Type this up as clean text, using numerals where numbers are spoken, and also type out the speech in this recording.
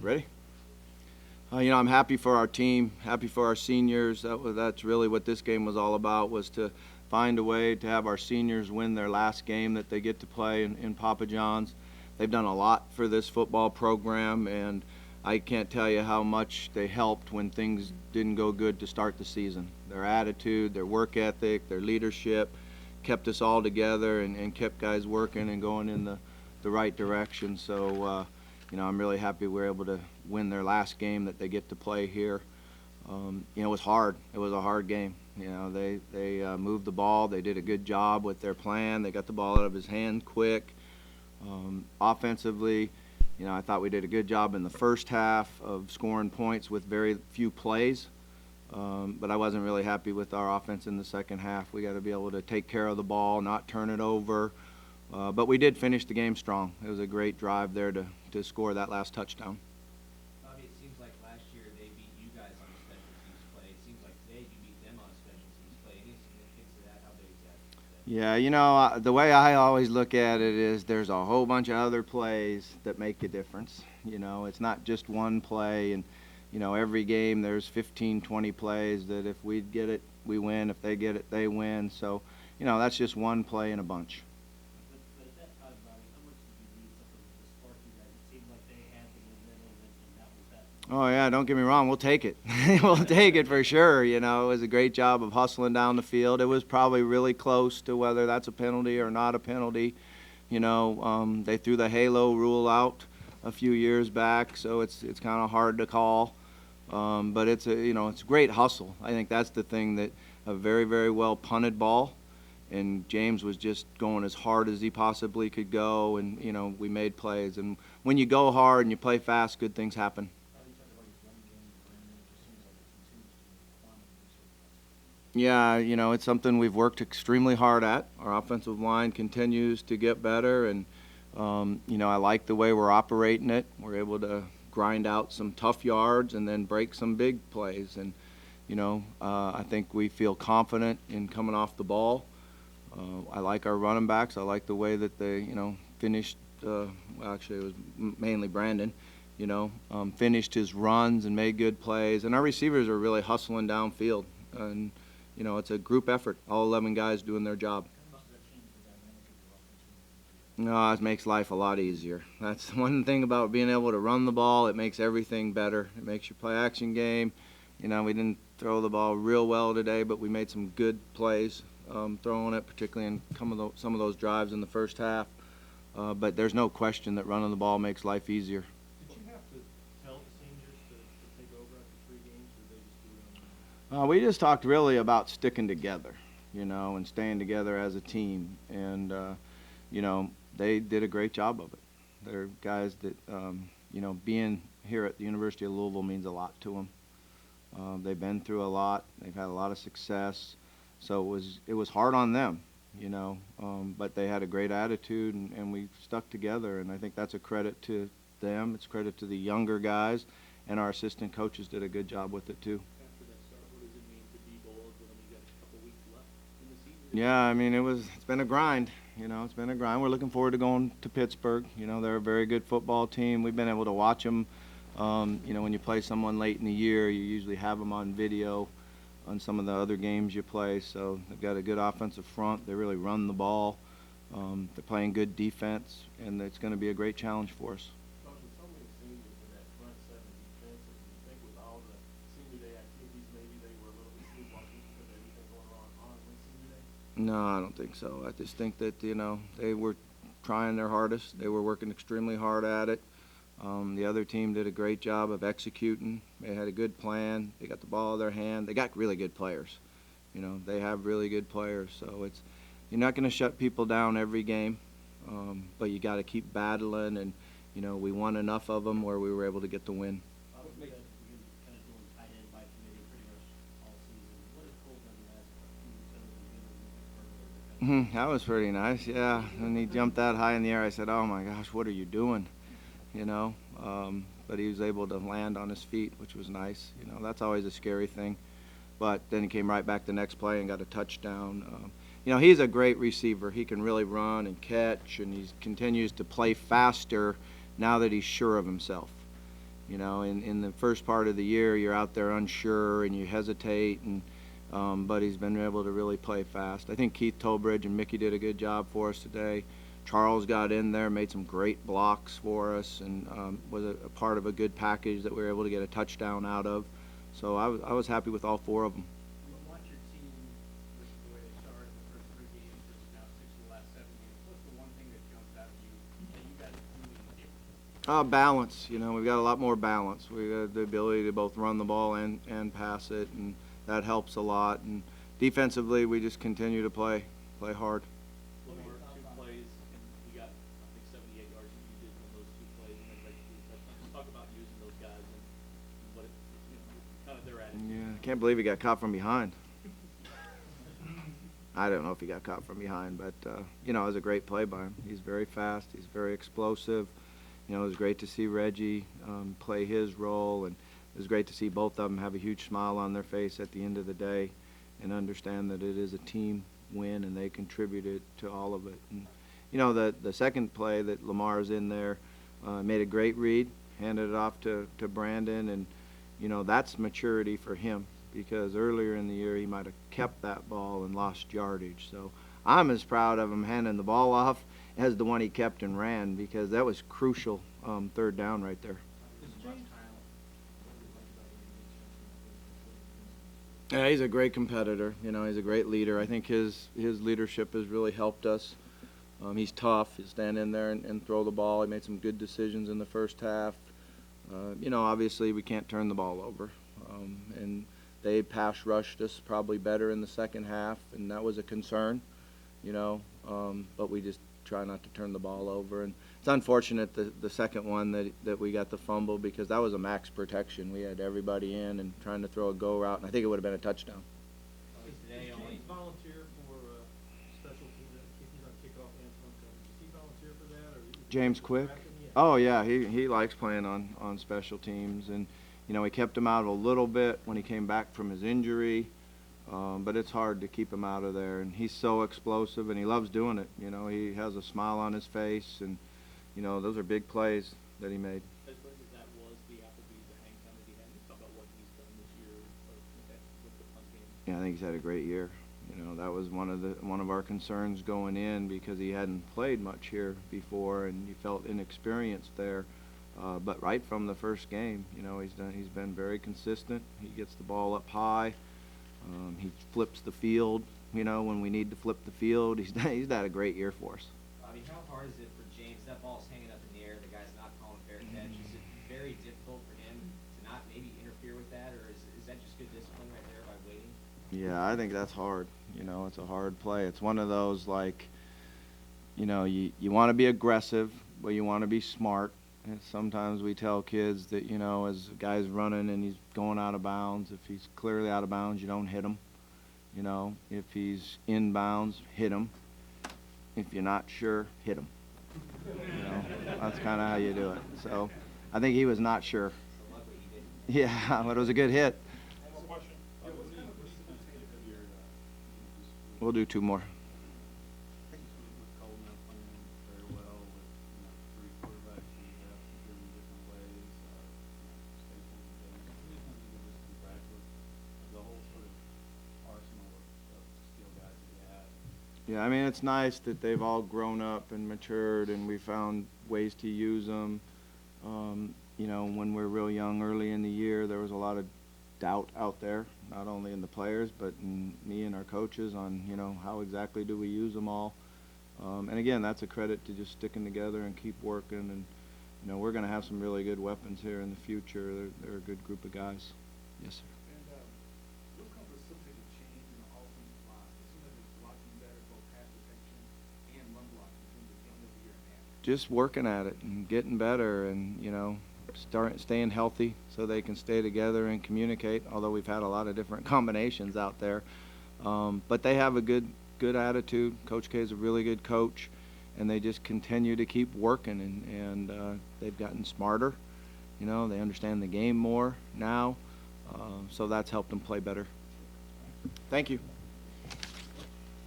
Ready? I'm happy for our team, happy for our seniors. That's really what this game was all about, was to find a way to have our seniors win their last game that they get to play in Papa John's. They've done a lot for this football program, and I can't tell you how much they helped when things didn't go good to start the season. Their attitude, their work ethic, their leadership kept us all together and kept guys working and going in the right direction. So, I'm really happy we were able to win their last game that they get to play here. It was hard. It was a hard game. They moved the ball. They did a good job with their plan. They got the ball out of his hand quick. Offensively, I thought we did a good job in the first half of scoring points with very few plays. But I wasn't really happy with our offense in the second half. We got to be able to take care of the ball, not turn it over. But we did finish the game strong. It was a great drive there to score that last touchdown. Bobby, it seems like last year they beat you guys on a special teams play. It seems like today you beat them on a special teams play. Any significance to that? How big is that? Yeah, the way I always look at it is there's a whole bunch of other plays that make a difference. It's not just one play, and every game there's 15, 20 plays that if we get it, we win. If they get it, they win. So, that's just one play in a bunch. But at that time, Bobby, how much did you need something to spark you guys? It seemed like they had the momentum, and that was that. Oh, yeah, don't get me wrong. We'll take it. We'll take it for sure. It was a great job of hustling down the field. It was probably really close to whether that's a penalty or not a penalty. They threw the halo rule out a few years back, so it's kind of hard to call. But it's a great hustle. I think that's the thing, that a very, very well punted ball, and James was just going as hard as he possibly could go, and we made plays. And when you go hard and you play fast, good things happen. Yeah, it's something we've worked extremely hard at. Our offensive line continues to get better, and I like the way we're operating it. We're able to grind out some tough yards and then break some big plays. And, I think we feel confident in coming off the ball. I like our running backs. I like the way that they, finished. Actually, it was mainly Brandon. Finished his runs and made good plays. And our receivers are really hustling downfield. And, it's a group effort. All 11 guys doing their job. No, it makes life a lot easier. That's one thing about being able to run the ball. It makes everything better. It makes your play-action game. We didn't throw the ball real well today, but we made some good plays throwing it, particularly in some of those drives in the first half. But there's no question that running the ball makes life easier. Did you have to tell the seniors to take over after 3 games, or did they just do it on their own? We just talked really about sticking together, and staying together as a team. And, they did a great job of it. They're guys that, being here at the University of Louisville means a lot to them. They've been through a lot. They've had a lot of success. So it was hard on them, but they had a great attitude, and we stuck together. And I think that's a credit to them. It's credit to the younger guys, and our assistant coaches did a good job with it too. After that start, what does it mean to be bold when you got a couple weeks left in the season? Yeah, it's been a grind. It's been a grind. We're looking forward to going to Pittsburgh. They're a very good football team. We've been able to watch them. When you play someone late in the year, you usually have them on video on some of the other games you play. So they've got a good offensive front. They really run the ball. They're playing good defense, and it's going to be a great challenge for us. Coach, with so many seniors in that front seven defense, and you think with all the senior day activities, maybe they were a little bit sleepwalking because of everything going on with senior day? No, I don't think so. I just think that, they were trying their hardest. They were working extremely hard at it. The other team did a great job of executing. They had a good plan. They got the ball in their hand. They got really good players. They have really good players. So you're not going to shut people down every game, but you got to keep battling. And, we won enough of them where we were able to get the win. What makes you kind of doing tight end by committee pretty much all season? What has Cole done the last few weeks? That was pretty nice, yeah. When he jumped that high in the air, I said, "Oh my gosh, what are you doing?" But he was able to land on his feet, which was nice. That's always a scary thing. But then he came right back the next play and got a touchdown. He's a great receiver. He can really run and catch, and he continues to play faster now that he's sure of himself. You know, in the first part of the year, you're out there unsure and you hesitate, and but he's been able to really play fast. I think Keith Tolbridge and Mickey did a good job for us today. Charles got in there, made some great blocks for us, and was a part of a good package that we were able to get a touchdown out of. So I was happy with all four of them. Watch your team, the way they started the first 3 games versus now 6 of the last 7 games. What's the one thing that jumps out at you that you guys are doing different? Balance. You know, we've got a lot more balance. We got the ability to both run the ball and pass it, and that helps a lot. And defensively, we just continue to play hard. Lamar, 2 plays, and you got, I think, 78 yards you did on those 2 plays, and then like 2 touchdowns. Just talk about using those guys and what it, kind of their attitude. Yeah, I can't believe he got caught from behind. I don't know if he got caught from behind, but you know, it was a great play by him. He's very fast. He's very explosive. You know, it was great to see Reggie play his role, and it was great to see both of them have a huge smile on their face at the end of the day and understand that it is a team win and they contributed to all of it. And, you know, the second play that Lamar's in there made a great read, handed it off to Brandon, and, you know, that's maturity for him, because earlier in the year he might have kept that ball and lost yardage. So I'm as proud of him handing the ball off as the one he kept and ran, because that was crucial 3rd down right there. Yeah, he's a great competitor. You know, he's a great leader. I think his leadership has really helped us. He's tough. He'll stand in there and throw the ball. He made some good decisions in the first half. You know, obviously we can't turn the ball over. And they pass rushed us probably better in the second half, and that was a concern, you know. But we just try not to turn the ball over. And it's unfortunate the second one that we got the fumble, because that was a max protection. We had everybody in and trying to throw a go route, and I think it would have been a touchdown. Does James volunteer for special teams, kicking on kickoff and punt coverage? Does he volunteer for that, or James Quick? Yeah. Oh yeah, he likes playing on special teams, and you know, we kept him out a little bit when he came back from his injury, but it's hard to keep him out of there. And he's so explosive, and he loves doing it. You know, he has a smile on his face, and you know, those are big plays that he made. As much as that was the Applebee's, the hang time that he had, talk about what he's done this year with the punt game. Yeah, I think he's had a great year. You know, that was one of our concerns going in, because he hadn't played much here before, and he felt inexperienced there. But right from the first game, you know, he's been very consistent. He gets the ball up high. He flips the field. You know, when we need to flip the field, he's had a great year for us. Bobby, how hard is it for James? That ball's hanging up in the air. The guy's not calling fair catch. Is it very difficult for him to not maybe interfere with that, or is that just good discipline right there by waiting? Yeah, I think that's hard. You know, it's a hard play. It's one of those, like, you know, you want to be aggressive, but you want to be smart. And sometimes we tell kids that, you know, as a guy's running and he's going out of bounds, if he's clearly out of bounds, you don't hit him. You know, if he's in bounds, hit him. If you're not sure, hit him. You know, that's kind of how you do it. So I think he was not sure. So luckily he didn't. Yeah, but it was a good hit. Question. We'll do 2 more. Yeah, I mean, it's nice that they've all grown up and matured, and we found ways to use them. You know, when we're real young, early in the year, there was a lot of doubt out there, not only in the players, but in me and our coaches on, you know, how exactly do we use them all. And again, that's a credit to just sticking together and keep working. And, you know, we're going to have some really good weapons here in the future. They're a good group of guys. Yes, sir. And what kind of precipitated change in the offensive line? It seems like it's blocking better, both pass protection and run blocking in terms of getting over year and a half. Just working at it and getting better, and, you know, staying healthy so they can stay together and communicate, although we've had a lot of different combinations out there. But they have a good attitude. Coach K is a really good coach, and they just continue to keep working, and they've gotten smarter. You know, they understand the game more now, so that's helped them play better. Thank you.